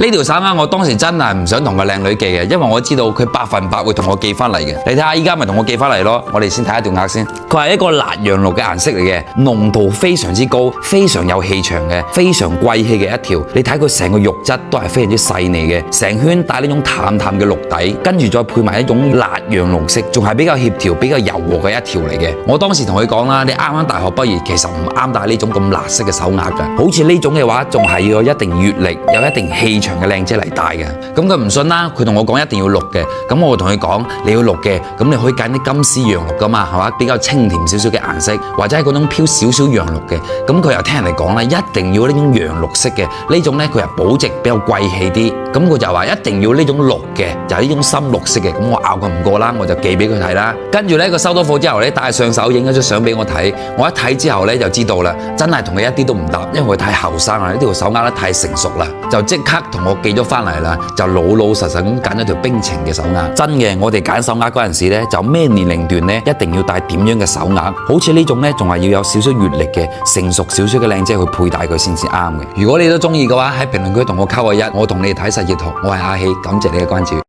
呢條手鐲我當時真係唔想同個靚女寄嘅，因為我知道佢100%會同我寄翻嚟嘅。你睇下依家咪同我寄翻嚟咯。我哋先睇一條鐲先，佢係一個辣羊綠嘅顏色嚟嘅，濃度非常之高，非常有氣場嘅，非常貴氣嘅一條。你睇佢成個肉質都係非常之細膩嘅，成圈帶呢種淡淡嘅綠底，跟住再配埋一種辣羊綠色，仲係比較協調、比較柔和嘅一條嚟嘅。我當時同佢講啦，你啱啱大學畢業，其實唔啱戴呢種咁辣色嘅手鐲㗎。好似呢種嘅話，仲係要有一定閱歷、有一定氣場嘅靚姐嚟戴嘅。咁佢唔信啦，佢同我講一定要綠嘅。咁我同佢講，你要綠嘅，咁你可以揀啲金絲羊綠噶嘛，係嘛？比較清甜少少嘅顏色，或者係嗰種飄少少羊綠嘅。咁佢又聽人哋講啦，一定要呢種羊綠色嘅，呢種咧佢係保值比較貴氣啲。咁佢就話一定要呢種綠嘅，就係呢種深綠色嘅。咁我拗佢唔過啦，我就寄俾佢睇啦。跟住咧佢收到貨之後咧，帶上手影咗張相俾我睇。我一睇之後咧就知道啦，真係同佢一啲都唔搭，因為佢太後生啦，呢條手鐲咧太成熟啦，就即刻同我寄咗翻嚟啦，就老老實實咁揀咗條冰情嘅手鐲。真嘅，我哋揀手鐲嗰陣時咧，就咩年齡段咧一定要戴點樣嘅手鐲，好似呢種咧仲係要有少少閱歷嘅成熟少少嘅靚姐去佩戴佢先至啱嘅。如果你都中意嘅話，喺評論區同我溝個1，我同你睇細節圖。我係阿喜，感謝你嘅關注。